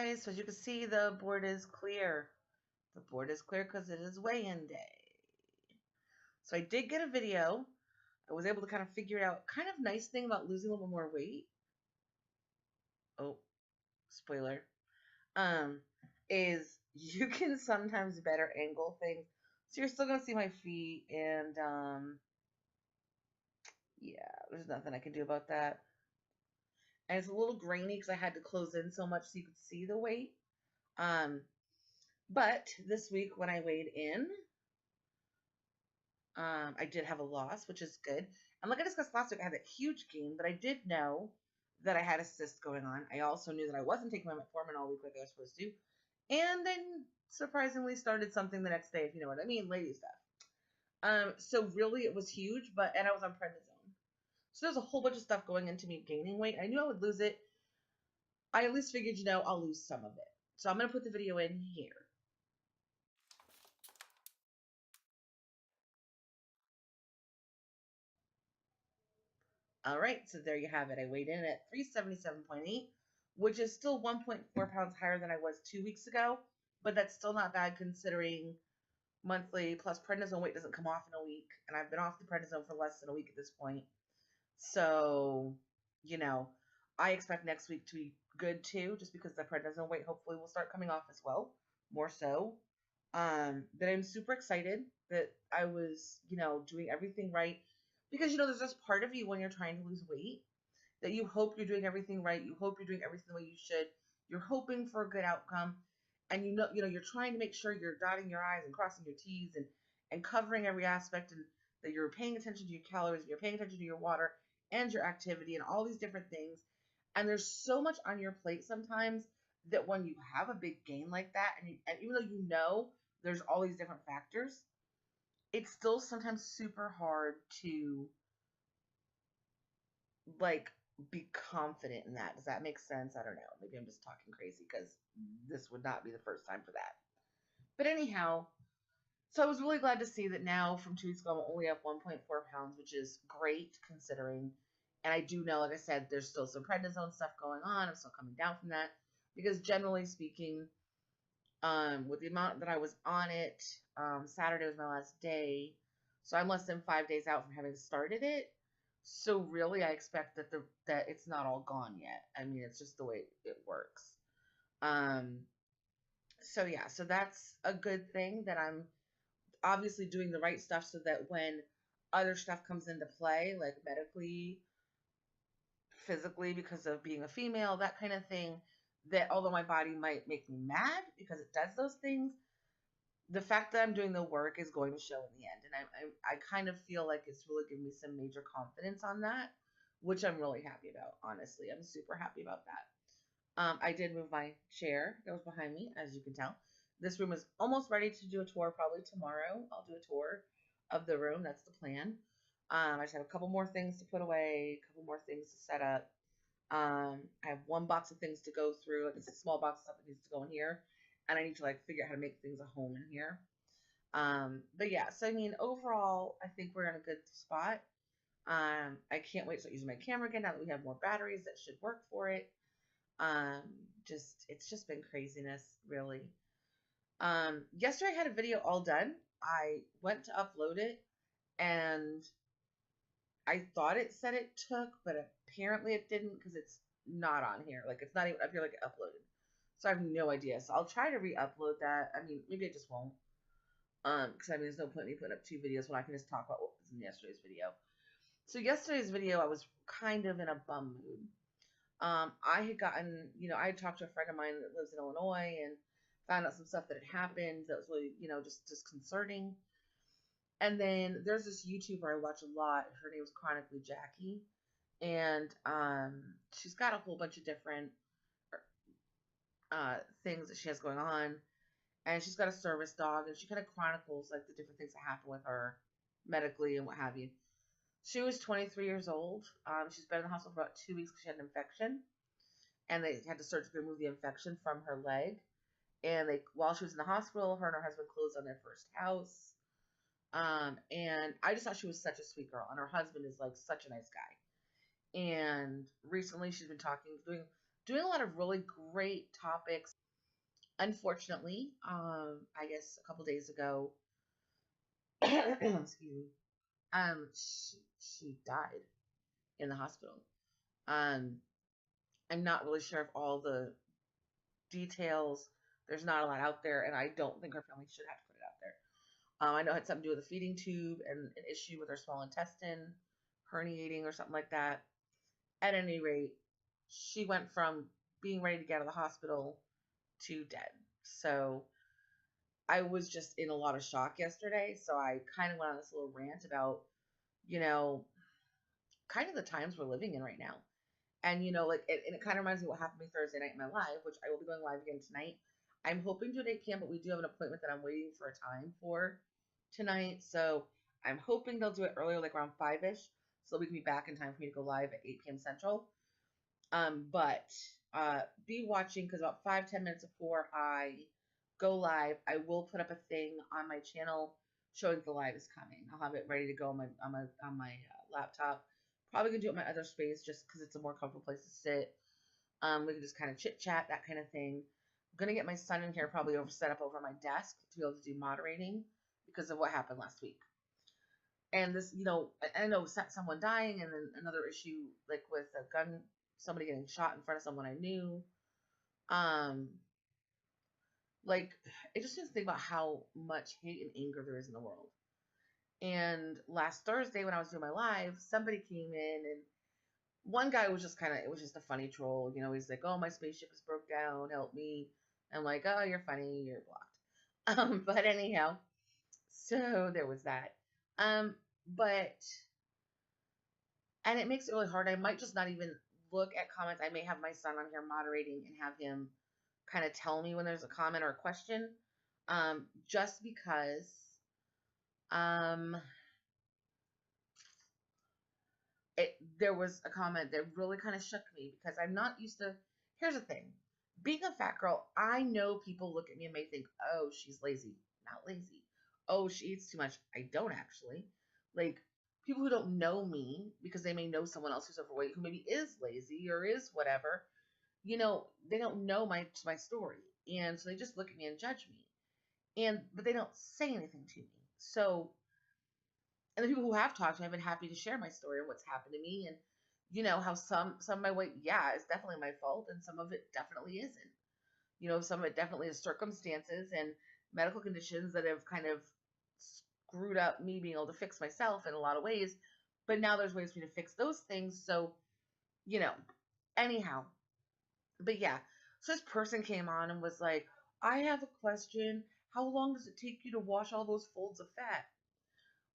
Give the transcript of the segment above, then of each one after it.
guys, so as you can see, the board is clear. The board is clear because it is weigh-in day. So I did get a video. I was able to kind of figure it out. Kind of nice thing about losing a little more weight. Oh, spoiler. Is you can sometimes better angle things. So you're still gonna see my feet, and yeah, there's nothing I can do about that. And it's a little grainy because I had to close in so much so you could see the weight. But this week when I weighed in, I did have a loss, which is good. And like I discussed last week, I had that huge gain, but I did know that I had a cyst going on. I also knew that I wasn't taking my metformin all week like I was supposed to. And then surprisingly started something the next day, if you know what I mean, lady stuff. So really it was huge, and I was on prednisone. So there's a whole bunch of stuff going into me gaining weight. I knew I would lose it. I at least figured, I'll lose some of it. So I'm going to put the video in here. All right, so there you have it. I weighed in at 377.8, which is still 1.4 pounds higher than I was 2 weeks ago, but that's still not bad considering monthly plus prednisone weight doesn't come off in a week, and I've been off the prednisone for less than a week at this point. So, I expect next week to be good too, just because the prednisone weight hopefully will start coming off as well, more so. But I'm super excited that I was, doing everything right. Because, there's this part of you when you're trying to lose weight that you hope you're doing everything right. You hope you're doing everything the way you should. You're hoping for a good outcome. And you're trying to make sure you're dotting your I's and crossing your T's and covering every aspect, and that you're paying attention to your calories, and you're paying attention to your water and your activity and all these different things. And there's so much on your plate sometimes that when you have a big gain like that, and even though there's all these different factors, it's still sometimes super hard to be confident in that. Does that make sense? I don't know. Maybe I'm just talking crazy because this would not be the first time for that. But anyhow, so I was really glad to see that now from 2 weeks ago I'm only up 1.4 pounds, which is great considering. And I do know, like I said, there's still some prednisone stuff going on. I'm still coming down from that because generally speaking, with the amount that I was on it, Saturday was my last day, so I'm less than 5 days out from having started it. So really, I expect that it's not all gone yet. I mean, it's just the way it works. So yeah, so that's a good thing that I'm obviously doing the right stuff so that when other stuff comes into play, like medically, physically, because of being a female, that kind of thing, that although my body might make me mad because it does those things, the fact that I'm doing the work is going to show in the end. And I kind of feel like it's really given me some major confidence on that, which I'm really happy about, honestly. I'm super happy about that. I did move my chair that was behind me, as you can tell. This room is almost ready to do a tour. Probably tomorrow I'll do a tour of the room. That's the plan. I just have a couple more things to put away, a couple more things to set up. I have one box of things to go through. Like, it's a small box of stuff that needs to go in here, and I need to figure out how to make things a home in here. But yeah, so I mean, overall, I think we're in a good spot. I can't wait to start using my camera again now that we have more batteries that should work for it. It's just been craziness, really. Yesterday I had a video all done. I went to upload it, and I thought it said it took, but apparently it didn't because it's not on here. Like, it's not even up here like it uploaded. So I have no idea. So I'll try to re-upload that. I mean, maybe I just won't. Because I mean, there's no point in me putting up 2 videos when I can just talk about what was in yesterday's video. So yesterday's video, I was kind of in a bum mood. I had gotten, I had talked to a friend of mine that lives in Illinois and found out some stuff that had happened that was really, just disconcerting. And then there's this YouTuber I watch a lot. Her name is Chronically Jackie. And she's got a whole bunch of different things that she has going on. And she's got a service dog. And she kind of chronicles, the different things that happen with her medically and what have you. She was 23 years old. She's been in the hospital for about 2 weeks because she had an infection. And they had to surgically remove the infection from her leg. And while she was in the hospital, her and her husband closed on their first house. And I just thought she was such a sweet girl. And her husband is such a nice guy. And recently she's been doing a lot of really great topics Unfortunately, I guess a couple days ago, excuse me, she died in the hospital. Um, I'm not really sure of all the details. There's not a lot out there, and I don't think her family should have to put it out there. I know it had something to do with a feeding tube and an issue with her small intestine herniating or something like that. At any rate, she went from being ready to get out of the hospital to dead. So I was just in a lot of shock yesterday. So I kind of went on this little rant about, you know, kind of the times we're living in right now. And, and it kind of reminds me of what happened to me Thursday night in my live, which I will be going live again tonight. I'm hoping to at 8 p.m., but we do have an appointment that I'm waiting for a time for tonight. So I'm hoping they'll do it earlier, like around 5-ish, so we can be back in time for me to go live at 8 p.m. Central. But be watching, because about 5-10 minutes before I go live, I will put up a thing on my channel showing the live is coming. I'll have it ready to go on my laptop. Probably gonna do it in my other space just because it's a more comfortable place to sit. We can just kind of chit chat, that kind of thing. I'm gonna get my son in here, probably set up over my desk to be able to do moderating because of what happened last week. And this, I know someone dying, and then another issue like with a gun, somebody getting shot in front of someone I knew. Like, it just makes me think about how much hate and anger there is in the world. And last Thursday when I was doing my live, somebody came in, and one guy was just it was just a funny troll. He's like, "Oh, my spaceship is broke down, help me." I'm like, "Oh, you're funny, you're blocked." But anyhow, so there was that. But and it makes it really hard. I might just not even look at comments. I may have my son on here moderating and have him kind of tell me when there's a comment or a question, just because um, there was a comment that really kind of shook me because I'm not used to. Here's the thing: being a fat girl, I know people look at me and may think, "Oh, she's lazy." Not lazy. Oh, she eats too much. I don't actually. Like, people who don't know me because they may know someone else who's overweight who maybe is lazy or is whatever. They don't know my story, and so they just look at me and judge me, but they don't say anything to me. So, and the people who have talked to me, I've been happy to share my story and what's happened to me, and how some of my weight, yeah, is definitely my fault, and some of it definitely isn't. Some of it definitely is circumstances and medical conditions that have kind of screwed up me being able to fix myself in a lot of ways. But now there's ways for me to fix those things. So, you know, anyhow, but yeah, so this person came on and was like, "I have a question. How long does it take you to wash all those folds of fat?"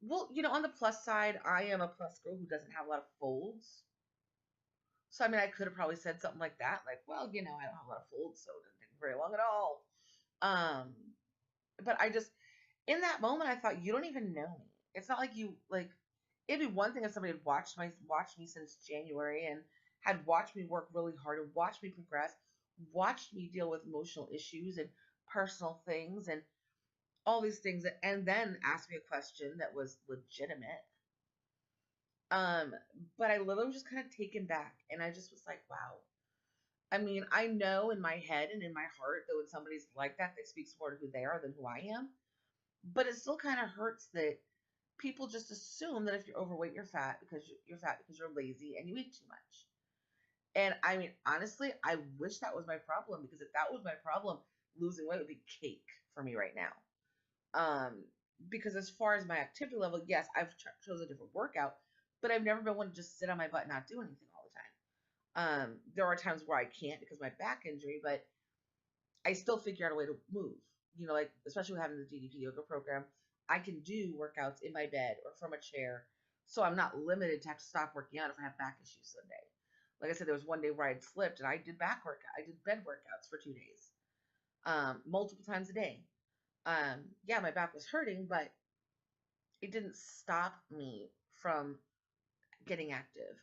Well, on the plus side, I am a plus girl who doesn't have a lot of folds. So, I mean, I could have probably said something like that, like, "Well, I don't have a lot of folds, so it didn't take very long at all." Um, but in that moment, I thought, you don't even know me. It's not like it'd be one thing if somebody had watched me since January and had watched me work really hard and watched me progress, watched me deal with emotional issues and personal things and all these things, and then asked me a question that was legitimate. Um, but I literally was just kind of taken back, and I just was like, wow. I mean, I know in my head and in my heart that when somebody's like that, that speaks more to who they are than who I am. But it still kind of hurts that people just assume that if you're overweight, you're fat because you're lazy and you eat too much. And I mean, honestly, I wish that was my problem, because if that was my problem, losing weight would be cake for me right now. Um, because as far as my activity level, yes, I've chosen a different workout, but I've never been one to just sit on my butt and not do anything all the time. There are times where I can't because of my back injury, but I still figure out a way to move. Like, especially with having the DDP yoga program, I can do workouts in my bed or from a chair, so I'm not limited to have to stop working out if I have back issues someday. Like I said, there was one day where I had slipped and I did I did bed workouts for 2 days, multiple times a day. Yeah, my back was hurting, but it didn't stop me from getting active.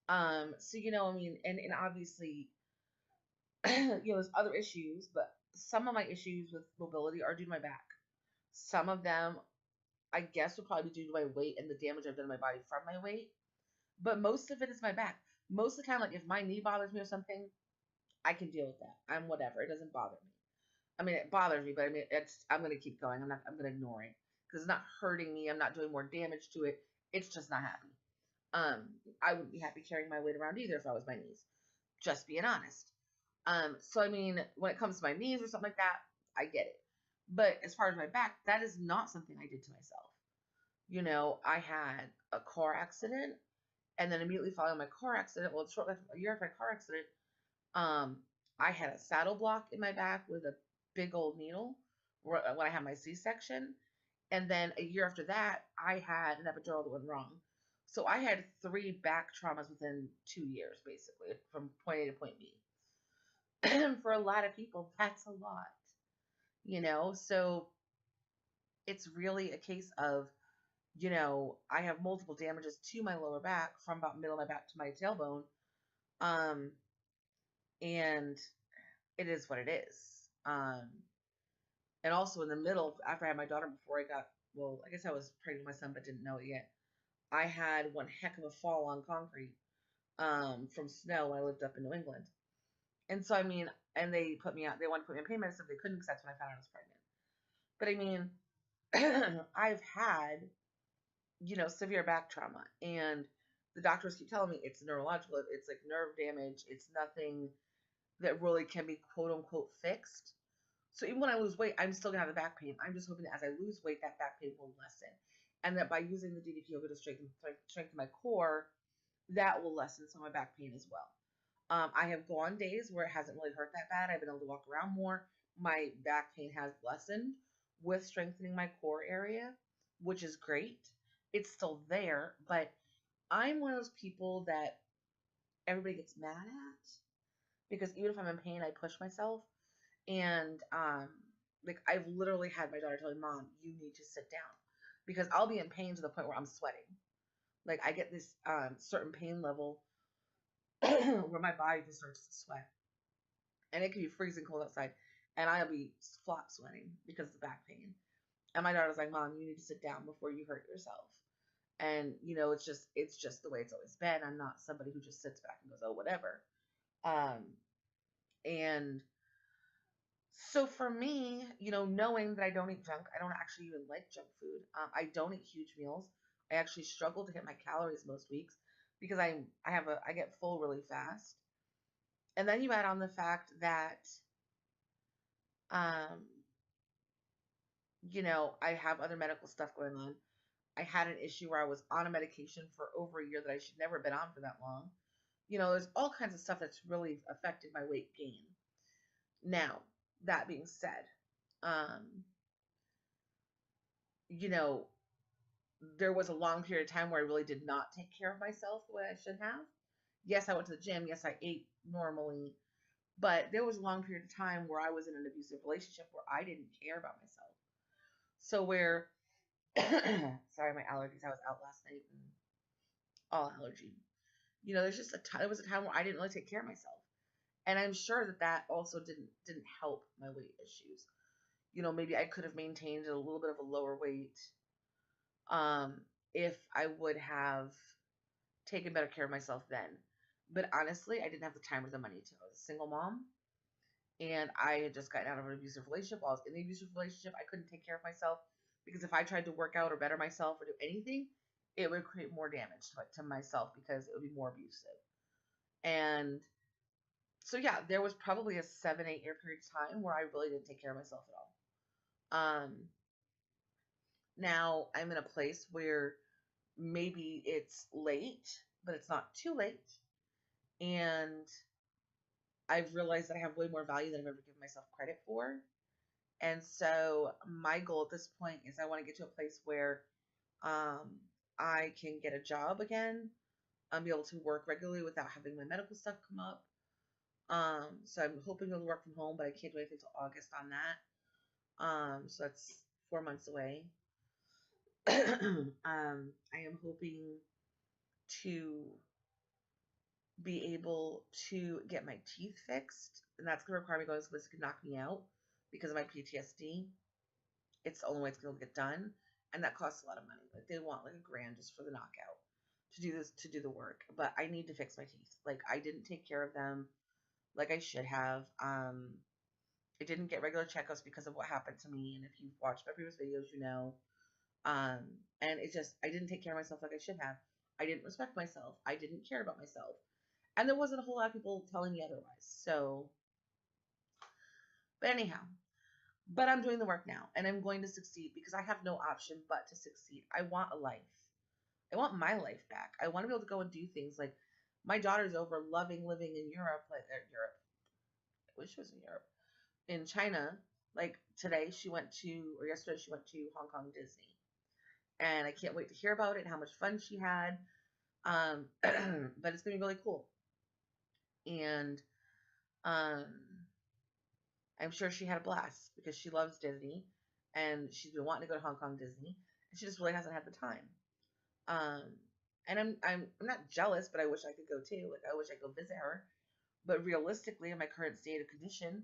So I mean, and obviously, there's other issues, but some of my issues with mobility are due to my back. Some of them, I guess, would probably be due to my weight and the damage I've done to my body from my weight. But most of it is my back. Most of the time, like if my knee bothers me or something, I can deal with that. I'm whatever. It doesn't bother me. I mean, it bothers me, but I mean, I'm going to keep going. I'm going to ignore it because it's not hurting me. I'm not doing more damage to it. It's just not happy. Um, I wouldn't be happy carrying my weight around either if I was my knees. Just being honest. So I mean, when it comes to my knees or something like that, I get it. But as far as my back, that is not something I did to myself. I had a car accident, and then immediately following my car accident, well, shortly after a year after my car accident, um, I had a saddle block in my back with a big old needle when I had my C-section. And then a year after that, I had an epidural that went wrong. So I had 3 back traumas within 2 years, basically, from point A to point B. And for a lot of people, that's a lot. So it's really a case of, I have multiple damages to my lower back from about middle of my back to my tailbone. Um, and it is what it is. And also in the middle, after I had my daughter, before I got, well, I guess I was pregnant with my son, but didn't know it yet. I had one heck of a fall on concrete from snow when I lived up in New England. And so, I mean, and they put me out, they wanted to put me on pain medicine, they couldn't because that's when I found out I was pregnant. But I mean, I've had, severe back trauma, and the doctors keep telling me it's neurological, it's like nerve damage, it's nothing that really can be quote unquote fixed. So even when I lose weight, I'm still gonna have the back pain. I'm just hoping that as I lose weight, that back pain will lessen, and that by using the DDP yoga to strengthen my core, that will lessen some of my back pain as well. I have gone days where it hasn't really hurt that bad. I've been able to walk around more. My back pain has lessened with strengthening my core area, which is great. It's still there, but I'm one of those people that everybody gets mad at because even if I'm in pain, I push myself. And like I've literally had my daughter tell me, "Mom, you need to sit down," because I'll be in pain to the point where I'm sweating. Like I get this certain pain level where my body just starts to sweat, and it can be freezing cold outside, and I'll be flop sweating because of the back pain. And my daughter's like, "Mom, you need to sit down before you hurt yourself." And it's just the way it's always been. I'm not somebody who just sits back and goes, "Oh, whatever." Um, and So for me, knowing that I don't eat junk, I don't actually even like junk food. I don't eat huge meals. I actually struggle to hit my calories most weeks because I get full really fast. And then you add on the fact that um, I have other medical stuff going on. I had an issue where I was on a medication for over a year that I should never have been on for that long. There's all kinds of stuff that's really affected my weight gain. Now, that being said, um, you know, there was a long period of time where I really did not take care of myself the way I should have. Yes, I went to the gym. Yes, I ate normally. But there was a long period of time where I was in an abusive relationship where I didn't care about myself. So where, sorry, my allergies. I was out last night and all allergy. There was a time where I didn't really take care of myself, and I'm sure that also didn't help my weight issues. Maybe I could have maintained a little bit of a lower weight, if I would have taken better care of myself then. But honestly, I didn't have the time or the money to. I was a single mom, and I had just gotten out of an abusive relationship. While I was in the abusive relationship, I couldn't take care of myself because if I tried to work out or better myself or do anything, it would create more damage to myself because it would be more abusive. And so, yeah, there was probably a 7, 8 year period of time where I really didn't take care of myself at all. Now I'm in a place where maybe it's late, but it's not too late. And I've realized that I have way more value than I've ever given myself credit for. And so my goal at this point is I want to get to a place where um, I can get a job again. I'm be able to work regularly without having my medical stuff come up. So I'm hoping to work from home, but I can't do anything until August on that. So that's 4 months away. I am hoping to be able to get my teeth fixed, and that's going to require me going to someplace that can knock me out because of my PTSD. It's the only way it's going to get done, and that costs a lot of money. Like they want like $1,000 just for the knockout to do the work. But I need to fix my teeth. Like I didn't take care of them like I should have. I didn't get regular checkups because of what happened to me. And if you've watched my previous videos, you know. And it just, I didn't take care of myself like I should have. I didn't respect myself. I didn't care about myself. And there wasn't a whole lot of people telling me otherwise. So, but anyhow, but I'm doing the work now and I'm going to succeed because I have no option but to succeed. I want a life. I want my life back. I want to be able to go and do things like my daughter's over loving living in Europe, like Europe. I wish she was in Europe. In China, like today she went to, or yesterday she went to Hong Kong Disney. And I can't wait to hear about it and how much fun she had. But it's going to be really cool. And um, I'm sure she had a blast because she loves Disney and she's been wanting to go to Hong Kong Disney and she just really hasn't had the time. Um, and I'm not jealous, but I wish I could go too. Like I wish I could go visit her. But realistically, in my current state of condition,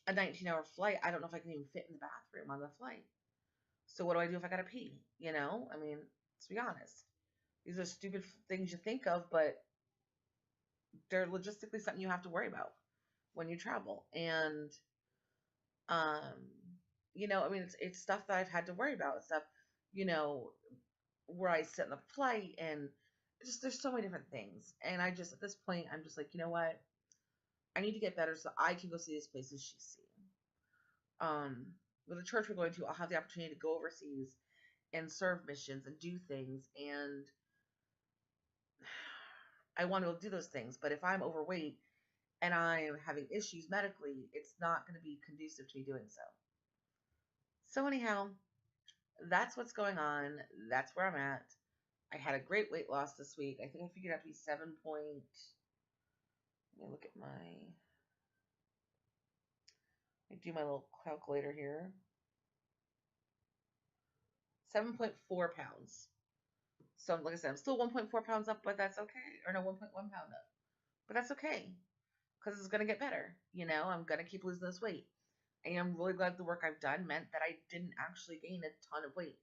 a 19-hour flight, I don't know if I can even fit in the bathroom on the flight. So what do I do if I gotta pee? You know, I mean, let's be honest. These are stupid things you think of, but they're logistically something you have to worry about when you travel. And um, you know, I mean, it's stuff that I've had to worry about. Stuff, you know, where I sit in the flight, and just there's so many different things. And I just at this point, I'm just like, you know what? I need to get better so I can go see these places she's seen. With the church we're going to, I'll have the opportunity to go overseas and serve missions and do things, and I want to do those things. But if I'm overweight and I'm having issues medically, it's not going to be conducive to me doing so. So anyhow, that's what's going on. That's where I'm at. I had a great weight loss this week. I think I figured out to be 7 point. Let me look at I do my little calculator here. 7.4 pounds. So like I said, I'm still 1.4 pounds up, but that's okay. Or no, 1.1 pound up. But that's okay. Because it's going to get better. You know, I'm going to keep losing this weight. And I'm really glad the work I've done meant that I didn't actually gain a ton of weight.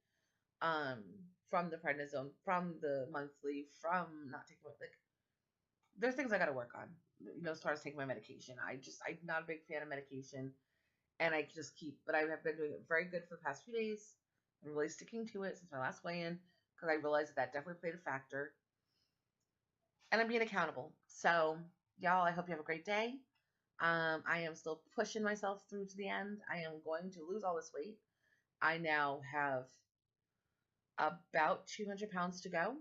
From the prednisone, from the monthly, from not taking my, like, there's things I got to work on. You know, as far as taking my medication. I'm not a big fan of medication. And I just but I have been doing it very good for the past few days. I'm really sticking to it since my last weigh-in because I realized that definitely played a factor. And I'm being accountable. So, y'all, I hope you have a great day. I am still pushing myself through to the end. I am going to lose all this weight. I now have about 200 pounds to go.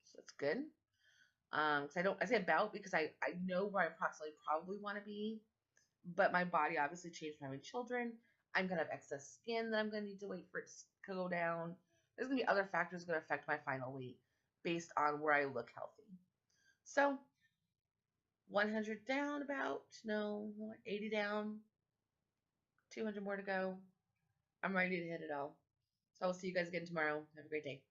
So that's good. I say about because I know where I approximately probably want to be. But my body obviously changed from having children. I'm going to have excess skin that I'm going to need to wait for it to go down. There's going to be other factors going to affect my final weight based on where I look healthy. So, 100 down about, no, 80 down, 200 more to go. I'm ready to hit it all. So I'll see you guys again tomorrow. Have a great day.